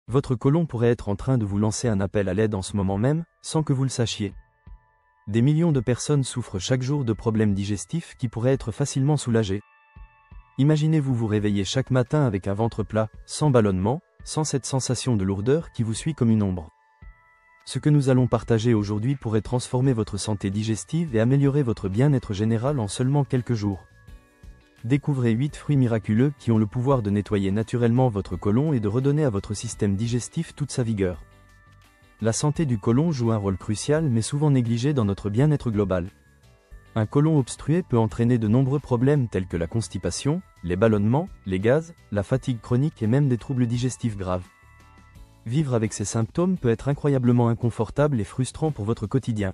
Votre côlon pourrait être en train de vous lancer un appel à l'aide en ce moment même, sans que vous le sachiez. Des millions de personnes souffrent chaque jour de problèmes digestifs qui pourraient être facilement soulagés. Imaginez-vous vous réveiller chaque matin avec un ventre plat, sans ballonnement, sans cette sensation de lourdeur qui vous suit comme une ombre. Ce que nous allons partager aujourd'hui pourrait transformer votre santé digestive et améliorer votre bien-être général en seulement quelques jours. Découvrez 8 fruits miraculeux qui ont le pouvoir de nettoyer naturellement votre côlon et de redonner à votre système digestif toute sa vigueur. La santé du côlon joue un rôle crucial mais souvent négligé dans notre bien-être global. Un côlon obstrué peut entraîner de nombreux problèmes tels que la constipation, les ballonnements, les gaz, la fatigue chronique et même des troubles digestifs graves. Vivre avec ces symptômes peut être incroyablement inconfortable et frustrant pour votre quotidien.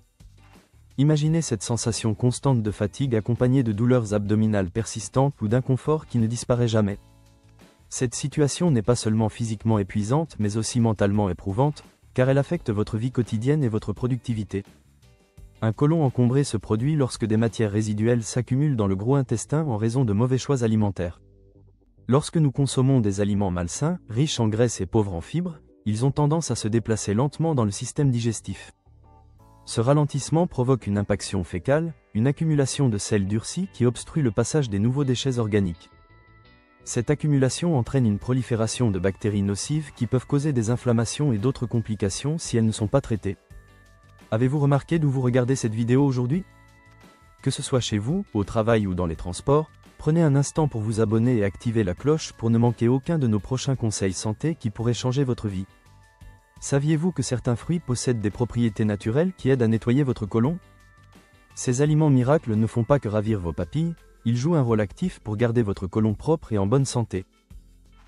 Imaginez cette sensation constante de fatigue accompagnée de douleurs abdominales persistantes ou d'inconfort qui ne disparaît jamais. Cette situation n'est pas seulement physiquement épuisante mais aussi mentalement éprouvante, car elle affecte votre vie quotidienne et votre productivité. Un côlon encombré se produit lorsque des matières résiduelles s'accumulent dans le gros intestin en raison de mauvais choix alimentaires. Lorsque nous consommons des aliments malsains, riches en graisses et pauvres en fibres, ils ont tendance à se déplacer lentement dans le système digestif. Ce ralentissement provoque une impaction fécale, une accumulation de sels durcis qui obstrue le passage des nouveaux déchets organiques. Cette accumulation entraîne une prolifération de bactéries nocives qui peuvent causer des inflammations et d'autres complications si elles ne sont pas traitées. Avez-vous remarqué d'où vous regardez cette vidéo aujourd'hui? Que ce soit chez vous, au travail ou dans les transports, prenez un instant pour vous abonner et activer la cloche pour ne manquer aucun de nos prochains conseils santé qui pourraient changer votre vie. Saviez-vous que certains fruits possèdent des propriétés naturelles qui aident à nettoyer votre côlon? Ces aliments miracles ne font pas que ravir vos papilles, ils jouent un rôle actif pour garder votre côlon propre et en bonne santé.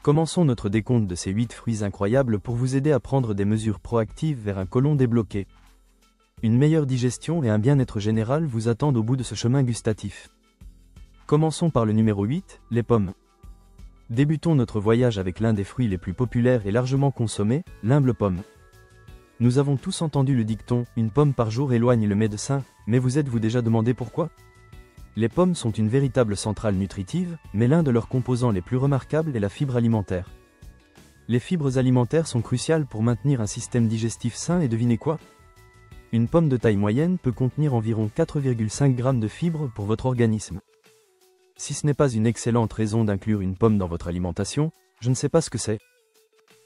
Commençons notre décompte de ces 8 fruits incroyables pour vous aider à prendre des mesures proactives vers un côlon débloqué. Une meilleure digestion et un bien-être général vous attendent au bout de ce chemin gustatif. Commençons par le numéro 8, les pommes. Débutons notre voyage avec l'un des fruits les plus populaires et largement consommés, l'humble pomme. Nous avons tous entendu le dicton « une pomme par jour éloigne le médecin », mais vous êtes-vous déjà demandé pourquoi? Les pommes sont une véritable centrale nutritive, mais l'un de leurs composants les plus remarquables est la fibre alimentaire. Les fibres alimentaires sont cruciales pour maintenir un système digestif sain et devinez quoi? Une pomme de taille moyenne peut contenir environ 4,5 g de fibres pour votre organisme. Si ce n'est pas une excellente raison d'inclure une pomme dans votre alimentation, je ne sais pas ce que c'est.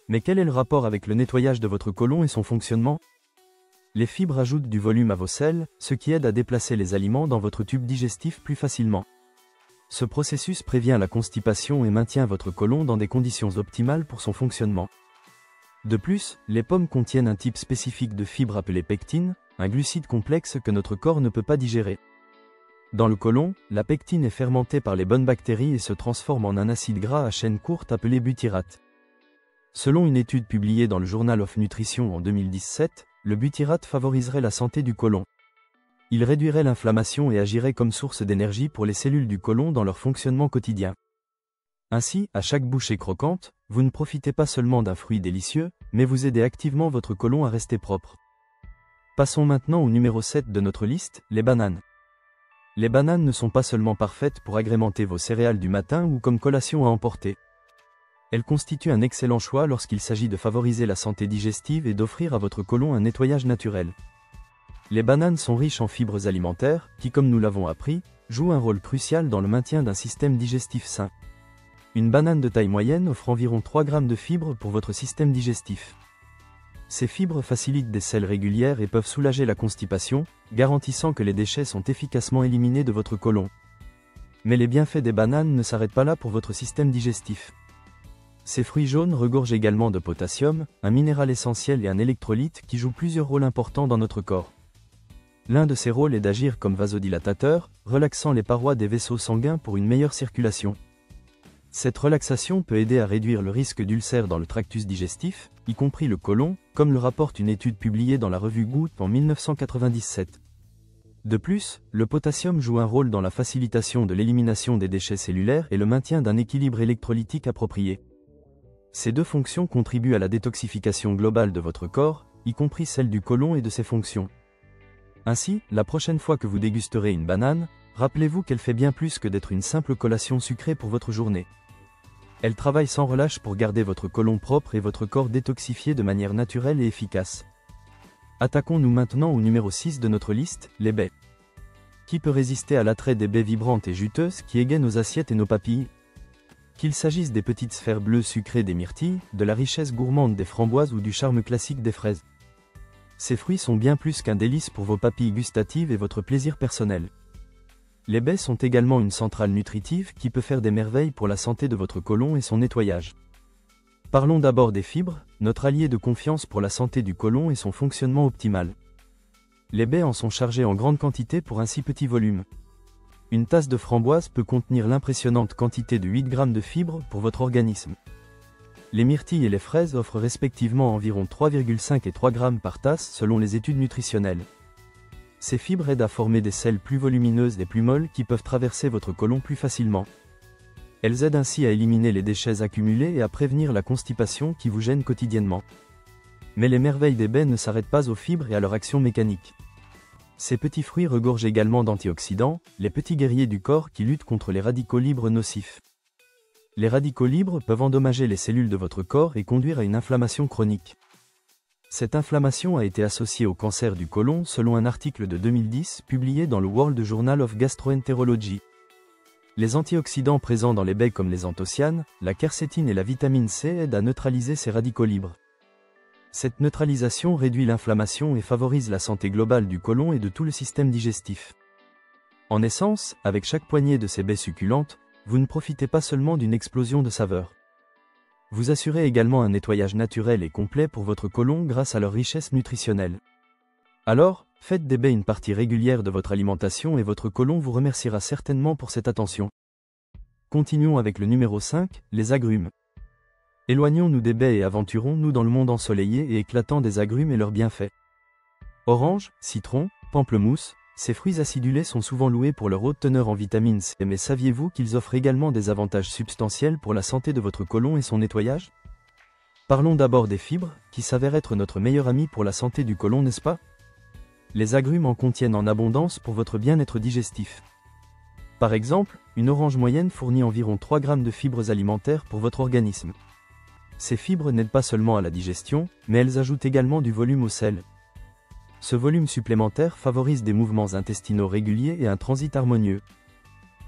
Mais quel est le rapport avec le nettoyage de votre côlon et son fonctionnement? Les fibres ajoutent du volume à vos selles, ce qui aide à déplacer les aliments dans votre tube digestif plus facilement. Ce processus prévient la constipation et maintient votre côlon dans des conditions optimales pour son fonctionnement. De plus, les pommes contiennent un type spécifique de fibre appelé pectine, un glucide complexe que notre corps ne peut pas digérer. Dans le côlon, la pectine est fermentée par les bonnes bactéries et se transforme en un acide gras à chaîne courte appelé butyrate. Selon une étude publiée dans le Journal of Nutrition en 2017, le butyrate favoriserait la santé du côlon. Il réduirait l'inflammation et agirait comme source d'énergie pour les cellules du côlon dans leur fonctionnement quotidien. Ainsi, à chaque bouchée croquante, vous ne profitez pas seulement d'un fruit délicieux, mais vous aidez activement votre côlon à rester propre. Passons maintenant au numéro 7 de notre liste, les bananes. Les bananes ne sont pas seulement parfaites pour agrémenter vos céréales du matin ou comme collation à emporter. Elles constituent un excellent choix lorsqu'il s'agit de favoriser la santé digestive et d'offrir à votre côlon un nettoyage naturel. Les bananes sont riches en fibres alimentaires, qui comme nous l'avons appris, jouent un rôle crucial dans le maintien d'un système digestif sain. Une banane de taille moyenne offre environ 3 g de fibres pour votre système digestif. Ces fibres facilitent des selles régulières et peuvent soulager la constipation, garantissant que les déchets sont efficacement éliminés de votre côlon. Mais les bienfaits des bananes ne s'arrêtent pas là pour votre système digestif. Ces fruits jaunes regorgent également de potassium, un minéral essentiel et un électrolyte qui jouent plusieurs rôles importants dans notre corps. L'un de ces rôles est d'agir comme vasodilatateur, relaxant les parois des vaisseaux sanguins pour une meilleure circulation. Cette relaxation peut aider à réduire le risque d'ulcères dans le tractus digestif, y compris le côlon, comme le rapporte une étude publiée dans la revue Good en 1997. De plus, le potassium joue un rôle dans la facilitation de l'élimination des déchets cellulaires et le maintien d'un équilibre électrolytique approprié. Ces deux fonctions contribuent à la détoxification globale de votre corps, y compris celle du côlon et de ses fonctions. Ainsi, la prochaine fois que vous dégusterez une banane, rappelez-vous qu'elle fait bien plus que d'être une simple collation sucrée pour votre journée. Elle travaille sans relâche pour garder votre côlon propre et votre corps détoxifié de manière naturelle et efficace. Attaquons-nous maintenant au numéro 6 de notre liste, les baies. Qui peut résister à l'attrait des baies vibrantes et juteuses qui égayent nos assiettes et nos papilles? Qu'il s'agisse des petites sphères bleues sucrées des myrtilles, de la richesse gourmande des framboises ou du charme classique des fraises. Ces fruits sont bien plus qu'un délice pour vos papilles gustatives et votre plaisir personnel. Les baies sont également une centrale nutritive qui peut faire des merveilles pour la santé de votre côlon et son nettoyage. Parlons d'abord des fibres, notre allié de confiance pour la santé du côlon et son fonctionnement optimal. Les baies en sont chargées en grande quantité pour un si petit volume. Une tasse de framboise peut contenir l'impressionnante quantité de 8 grammes de fibres pour votre organisme. Les myrtilles et les fraises offrent respectivement environ 3,5 et 3 grammes par tasse selon les études nutritionnelles. Ces fibres aident à former des selles plus volumineuses et plus molles qui peuvent traverser votre côlon plus facilement. Elles aident ainsi à éliminer les déchets accumulés et à prévenir la constipation qui vous gêne quotidiennement. Mais les merveilles des baies ne s'arrêtent pas aux fibres et à leur action mécanique. Ces petits fruits regorgent également d'antioxydants, les petits guerriers du corps qui luttent contre les radicaux libres nocifs. Les radicaux libres peuvent endommager les cellules de votre corps et conduire à une inflammation chronique. Cette inflammation a été associée au cancer du côlon selon un article de 2010 publié dans le World Journal of Gastroenterology. Les antioxydants présents dans les baies comme les anthocyanes, la quercétine et la vitamine C aident à neutraliser ces radicaux libres. Cette neutralisation réduit l'inflammation et favorise la santé globale du côlon et de tout le système digestif. En essence, avec chaque poignée de ces baies succulentes, vous ne profitez pas seulement d'une explosion de saveurs. Vous assurez également un nettoyage naturel et complet pour votre côlon grâce à leur richesse nutritionnelle. Alors, faites des baies une partie régulière de votre alimentation et votre côlon vous remerciera certainement pour cette attention. Continuons avec le numéro 5, les agrumes. Éloignons-nous des baies et aventurons-nous dans le monde ensoleillé et éclatant des agrumes et leurs bienfaits. Orange, citron, pamplemousse, ces fruits acidulés sont souvent loués pour leur haute teneur en vitamine C, mais saviez-vous qu'ils offrent également des avantages substantiels pour la santé de votre côlon et son nettoyage? Parlons d'abord des fibres, qui s'avèrent être notre meilleur ami pour la santé du côlon, n'est-ce pas? Les agrumes en contiennent en abondance pour votre bien-être digestif. Par exemple, une orange moyenne fournit environ 3 grammes de fibres alimentaires pour votre organisme. Ces fibres n'aident pas seulement à la digestion, mais elles ajoutent également du volume au sel. Ce volume supplémentaire favorise des mouvements intestinaux réguliers et un transit harmonieux.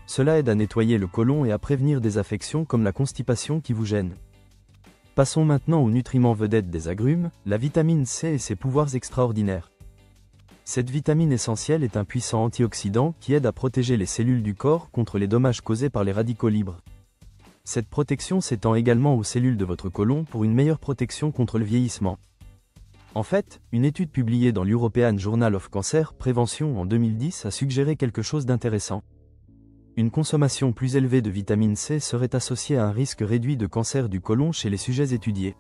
Cela aide à nettoyer le côlon et à prévenir des affections comme la constipation qui vous gêne. Passons maintenant au nutriment vedette des agrumes, la vitamine C et ses pouvoirs extraordinaires. Cette vitamine essentielle est un puissant antioxydant qui aide à protéger les cellules du corps contre les dommages causés par les radicaux libres. Cette protection s'étend également aux cellules de votre côlon pour une meilleure protection contre le vieillissement. En fait, une étude publiée dans l'European Journal of Cancer Prévention en 2010 a suggéré quelque chose d'intéressant. Une consommation plus élevée de vitamine C serait associée à un risque réduit de cancer du côlon chez les sujets étudiés.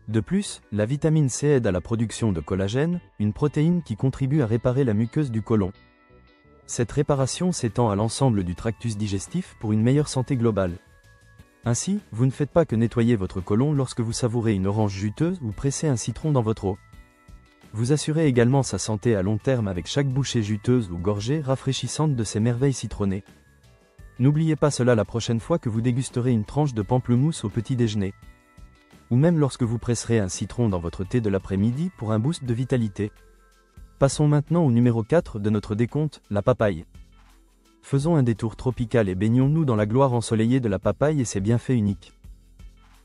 De plus, la vitamine C aide à la production de collagène, une protéine qui contribue à réparer la muqueuse du côlon. Cette réparation s'étend à l'ensemble du tractus digestif pour une meilleure santé globale. Ainsi, vous ne faites pas que nettoyer votre côlon lorsque vous savourez une orange juteuse ou pressez un citron dans votre eau. Vous assurez également sa santé à long terme avec chaque bouchée juteuse ou gorgée rafraîchissante de ces merveilles citronnées. N'oubliez pas cela la prochaine fois que vous dégusterez une tranche de pamplemousse au petit déjeuner. Ou même lorsque vous presserez un citron dans votre thé de l'après-midi pour un boost de vitalité. Passons maintenant au numéro 4 de notre décompte, la papaye. Faisons un détour tropical et baignons-nous dans la gloire ensoleillée de la papaye et ses bienfaits uniques.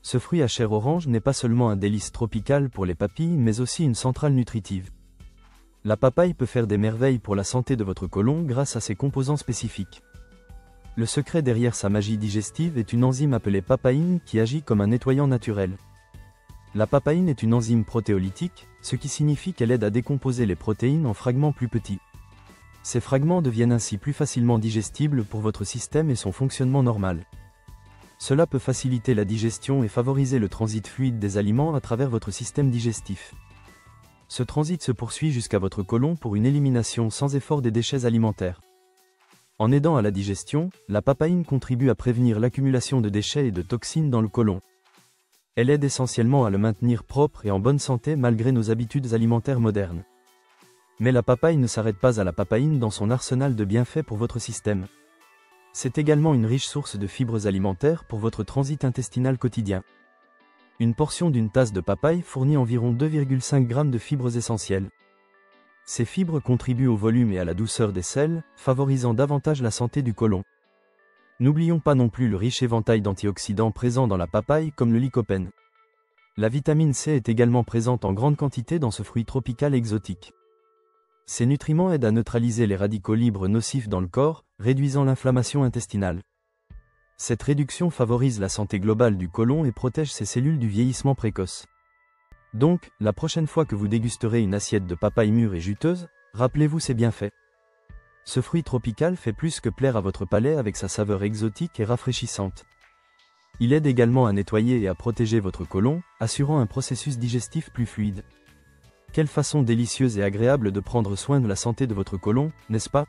Ce fruit à chair orange n'est pas seulement un délice tropical pour les papilles mais aussi une centrale nutritive. La papaye peut faire des merveilles pour la santé de votre côlon grâce à ses composants spécifiques. Le secret derrière sa magie digestive est une enzyme appelée papaïne qui agit comme un nettoyant naturel. La papaïne est une enzyme protéolytique, ce qui signifie qu'elle aide à décomposer les protéines en fragments plus petits. Ces fragments deviennent ainsi plus facilement digestibles pour votre système et son fonctionnement normal. Cela peut faciliter la digestion et favoriser le transit fluide des aliments à travers votre système digestif. Ce transit se poursuit jusqu'à votre côlon pour une élimination sans effort des déchets alimentaires. En aidant à la digestion, la papaïne contribue à prévenir l'accumulation de déchets et de toxines dans le côlon. Elle aide essentiellement à le maintenir propre et en bonne santé malgré nos habitudes alimentaires modernes. Mais la papaye ne s'arrête pas à la papaïne dans son arsenal de bienfaits pour votre système. C'est également une riche source de fibres alimentaires pour votre transit intestinal quotidien. Une portion d'une tasse de papaye fournit environ 2,5 g de fibres essentielles. Ces fibres contribuent au volume et à la douceur des selles, favorisant davantage la santé du côlon. N'oublions pas non plus le riche éventail d'antioxydants présents dans la papaye comme le lycopène. La vitamine C est également présente en grande quantité dans ce fruit tropical exotique. Ces nutriments aident à neutraliser les radicaux libres nocifs dans le corps, réduisant l'inflammation intestinale. Cette réduction favorise la santé globale du côlon et protège ses cellules du vieillissement précoce. Donc, la prochaine fois que vous dégusterez une assiette de papaye mûre et juteuse, rappelez-vous ses bienfaits. Ce fruit tropical fait plus que plaire à votre palais avec sa saveur exotique et rafraîchissante. Il aide également à nettoyer et à protéger votre côlon, assurant un processus digestif plus fluide. Quelle façon délicieuse et agréable de prendre soin de la santé de votre côlon, n'est-ce pas?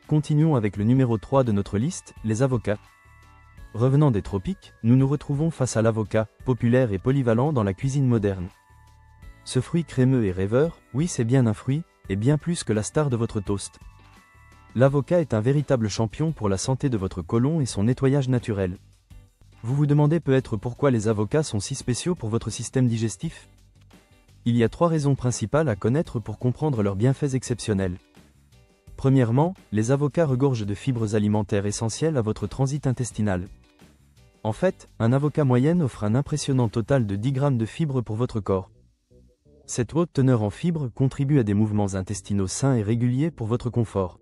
Continuons avec le numéro 3 de notre liste, les avocats. Revenant des tropiques, nous nous retrouvons face à l'avocat, populaire et polyvalent dans la cuisine moderne. Ce fruit crémeux et rêveur, oui c'est bien un fruit, et bien plus que la star de votre toast. L'avocat est un véritable champion pour la santé de votre côlon et son nettoyage naturel. Vous vous demandez peut-être pourquoi les avocats sont si spéciaux pour votre système digestif? Il y a 3 raisons principales à connaître pour comprendre leurs bienfaits exceptionnels. Premièrement, les avocats regorgent de fibres alimentaires essentielles à votre transit intestinal. En fait, un avocat moyenne offre un impressionnant total de 10 g de fibres pour votre corps. Cette haute teneur en fibres contribue à des mouvements intestinaux sains et réguliers pour votre confort.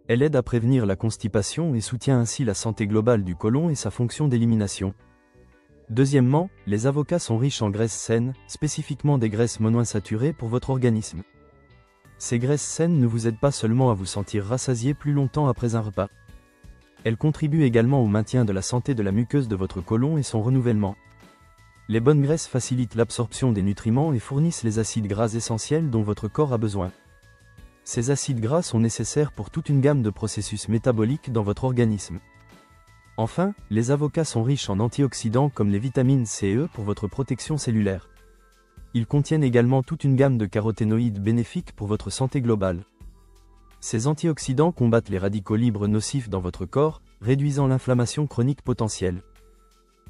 Elle aide à prévenir la constipation et soutient ainsi la santé globale du côlon et sa fonction d'élimination. Deuxièmement, les avocats sont riches en graisses saines, spécifiquement des graisses monoinsaturées pour votre organisme. Ces graisses saines ne vous aident pas seulement à vous sentir rassasié plus longtemps après un repas. Elles contribuent également au maintien de la santé de la muqueuse de votre côlon et son renouvellement. Les bonnes graisses facilitent l'absorption des nutriments et fournissent les acides gras essentiels dont votre corps a besoin. Ces acides gras sont nécessaires pour toute une gamme de processus métaboliques dans votre organisme. Enfin, les avocats sont riches en antioxydants comme les vitamines C et E pour votre protection cellulaire. Ils contiennent également toute une gamme de caroténoïdes bénéfiques pour votre santé globale. Ces antioxydants combattent les radicaux libres nocifs dans votre corps, réduisant l'inflammation chronique potentielle.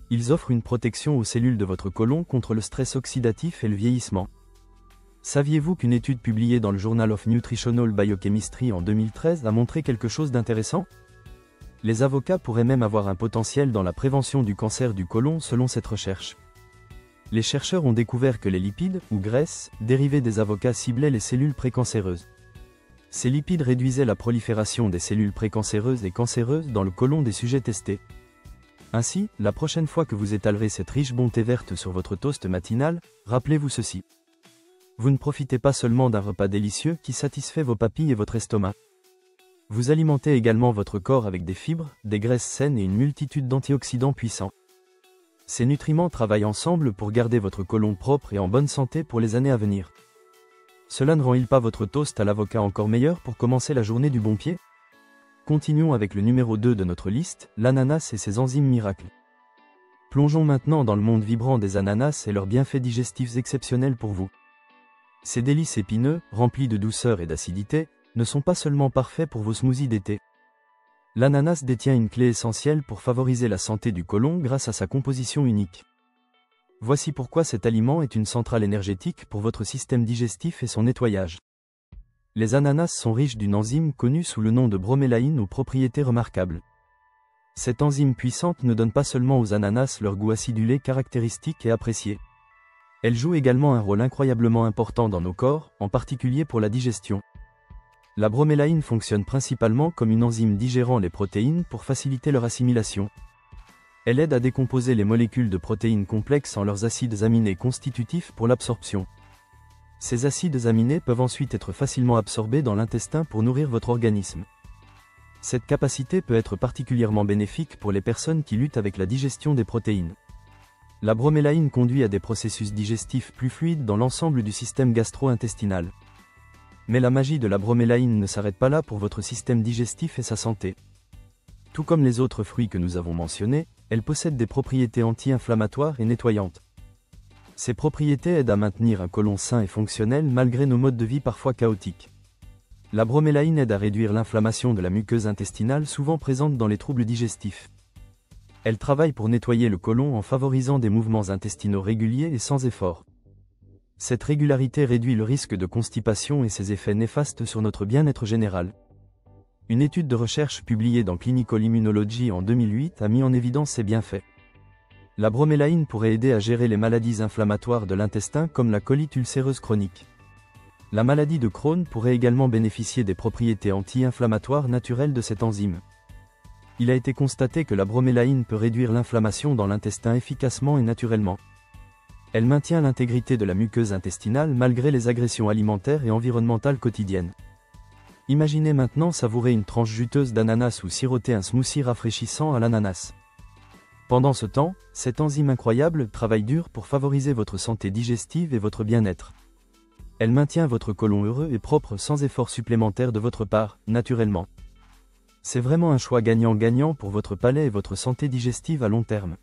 Ils offrent une protection aux cellules de votre côlon contre le stress oxydatif et le vieillissement. Saviez-vous qu'une étude publiée dans le Journal of Nutritional Biochemistry en 2013 a montré quelque chose d'intéressant? Les avocats pourraient même avoir un potentiel dans la prévention du cancer du côlon selon cette recherche. Les chercheurs ont découvert que les lipides, ou graisses, dérivés des avocats ciblaient les cellules précancéreuses. Ces lipides réduisaient la prolifération des cellules précancéreuses et cancéreuses dans le côlon des sujets testés. Ainsi, la prochaine fois que vous étalerez cette riche bonté verte sur votre toast matinal, rappelez-vous ceci. Vous ne profitez pas seulement d'un repas délicieux qui satisfait vos papilles et votre estomac. Vous alimentez également votre corps avec des fibres, des graisses saines et une multitude d'antioxydants puissants. Ces nutriments travaillent ensemble pour garder votre côlon propre et en bonne santé pour les années à venir. Cela ne rend-il pas votre toast à l'avocat encore meilleur pour commencer la journée du bon pied? Continuons avec le numéro 2 de notre liste, l'ananas et ses enzymes miracles. Plongeons maintenant dans le monde vibrant des ananas et leurs bienfaits digestifs exceptionnels pour vous. Ces délices épineux, remplis de douceur et d'acidité, ne sont pas seulement parfaits pour vos smoothies d'été. L'ananas détient une clé essentielle pour favoriser la santé du côlon grâce à sa composition unique. Voici pourquoi cet aliment est une centrale énergétique pour votre système digestif et son nettoyage. Les ananas sont riches d'une enzyme connue sous le nom de bromélaïne aux propriétés remarquables. Cette enzyme puissante ne donne pas seulement aux ananas leur goût acidulé caractéristique et apprécié. Elle joue également un rôle incroyablement important dans nos corps, en particulier pour la digestion. La bromélaïne fonctionne principalement comme une enzyme digérant les protéines pour faciliter leur assimilation. Elle aide à décomposer les molécules de protéines complexes en leurs acides aminés constitutifs pour l'absorption. Ces acides aminés peuvent ensuite être facilement absorbés dans l'intestin pour nourrir votre organisme. Cette capacité peut être particulièrement bénéfique pour les personnes qui luttent avec la digestion des protéines. La bromélaïne conduit à des processus digestifs plus fluides dans l'ensemble du système gastro-intestinal. Mais la magie de la bromélaïne ne s'arrête pas là pour votre système digestif et sa santé. Tout comme les autres fruits que nous avons mentionnés, elle possède des propriétés anti-inflammatoires et nettoyantes. Ces propriétés aident à maintenir un côlon sain et fonctionnel malgré nos modes de vie parfois chaotiques. La bromélaïne aide à réduire l'inflammation de la muqueuse intestinale souvent présente dans les troubles digestifs. Elle travaille pour nettoyer le côlon en favorisant des mouvements intestinaux réguliers et sans effort. Cette régularité réduit le risque de constipation et ses effets néfastes sur notre bien-être général. Une étude de recherche publiée dans Clinical Immunology en 2008 a mis en évidence ces bienfaits. La bromélaïne pourrait aider à gérer les maladies inflammatoires de l'intestin comme la colite ulcéreuse chronique. La maladie de Crohn pourrait également bénéficier des propriétés anti-inflammatoires naturelles de cette enzyme. Il a été constaté que la bromélaïne peut réduire l'inflammation dans l'intestin efficacement et naturellement. Elle maintient l'intégrité de la muqueuse intestinale malgré les agressions alimentaires et environnementales quotidiennes. Imaginez maintenant savourer une tranche juteuse d'ananas ou siroter un smoothie rafraîchissant à l'ananas. Pendant ce temps, cette enzyme incroyable travaille dur pour favoriser votre santé digestive et votre bien-être. Elle maintient votre côlon heureux et propre sans effort supplémentaire de votre part, naturellement. C'est vraiment un choix gagnant-gagnant pour votre palais et votre santé digestive à long terme.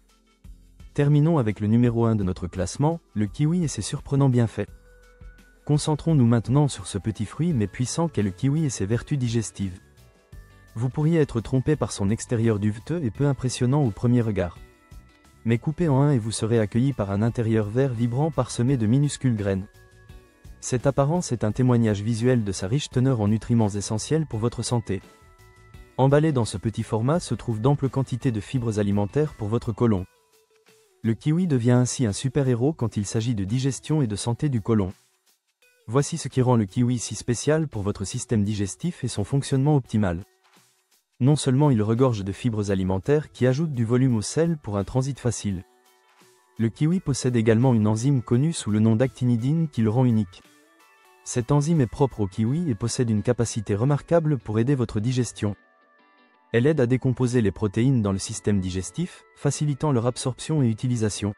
Terminons avec le numéro 1 de notre classement, le kiwi et ses surprenants bienfaits. Concentrons-nous maintenant sur ce petit fruit mais puissant qu'est le kiwi et ses vertus digestives. Vous pourriez être trompé par son extérieur duveteux et peu impressionnant au premier regard. Mais coupez en un et vous serez accueilli par un intérieur vert vibrant parsemé de minuscules graines. Cette apparence est un témoignage visuel de sa riche teneur en nutriments essentiels pour votre santé. Emballé dans ce petit format se trouvent d'amples quantités de fibres alimentaires pour votre côlon. Le kiwi devient ainsi un super-héros quand il s'agit de digestion et de santé du côlon. Voici ce qui rend le kiwi si spécial pour votre système digestif et son fonctionnement optimal. Non seulement il regorge de fibres alimentaires qui ajoutent du volume au sel pour un transit facile. Le kiwi possède également une enzyme connue sous le nom d'actinidine qui le rend unique. Cette enzyme est propre au kiwi et possède une capacité remarquable pour aider votre digestion. Elle aide à décomposer les protéines dans le système digestif, facilitant leur absorption et utilisation.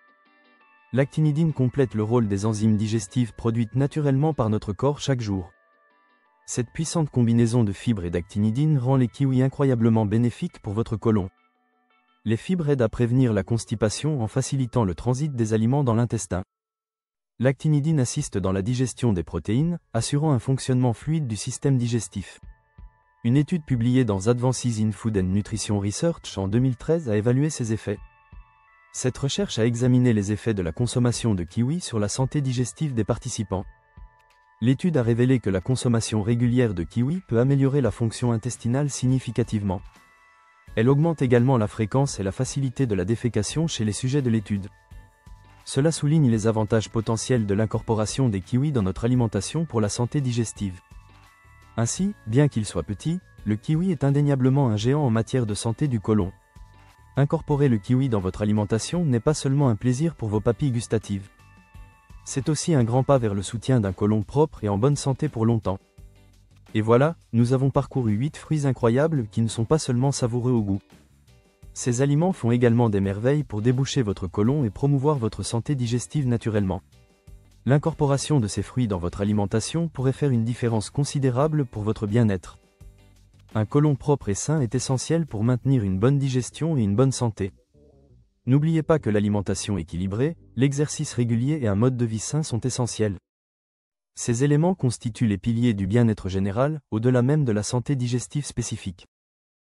L'actinidine complète le rôle des enzymes digestives produites naturellement par notre corps chaque jour. Cette puissante combinaison de fibres et d'actinidine rend les kiwis incroyablement bénéfiques pour votre côlon. Les fibres aident à prévenir la constipation en facilitant le transit des aliments dans l'intestin. L'actinidine assiste dans la digestion des protéines, assurant un fonctionnement fluide du système digestif. Une étude publiée dans Advances in Food and Nutrition Research en 2013 a évalué ces effets. Cette recherche a examiné les effets de la consommation de kiwis sur la santé digestive des participants. L'étude a révélé que la consommation régulière de kiwis peut améliorer la fonction intestinale significativement. Elle augmente également la fréquence et la facilité de la défécation chez les sujets de l'étude. Cela souligne les avantages potentiels de l'incorporation des kiwis dans notre alimentation pour la santé digestive. Ainsi, bien qu'il soit petit, le kiwi est indéniablement un géant en matière de santé du côlon. Incorporer le kiwi dans votre alimentation n'est pas seulement un plaisir pour vos papilles gustatives. C'est aussi un grand pas vers le soutien d'un côlon propre et en bonne santé pour longtemps. Et voilà, nous avons parcouru 8 fruits incroyables qui ne sont pas seulement savoureux au goût. Ces aliments font également des merveilles pour déboucher votre côlon et promouvoir votre santé digestive naturellement. L'incorporation de ces fruits dans votre alimentation pourrait faire une différence considérable pour votre bien-être. Un côlon propre et sain est essentiel pour maintenir une bonne digestion et une bonne santé. N'oubliez pas que l'alimentation équilibrée, l'exercice régulier et un mode de vie sain sont essentiels. Ces éléments constituent les piliers du bien-être général, au-delà même de la santé digestive spécifique.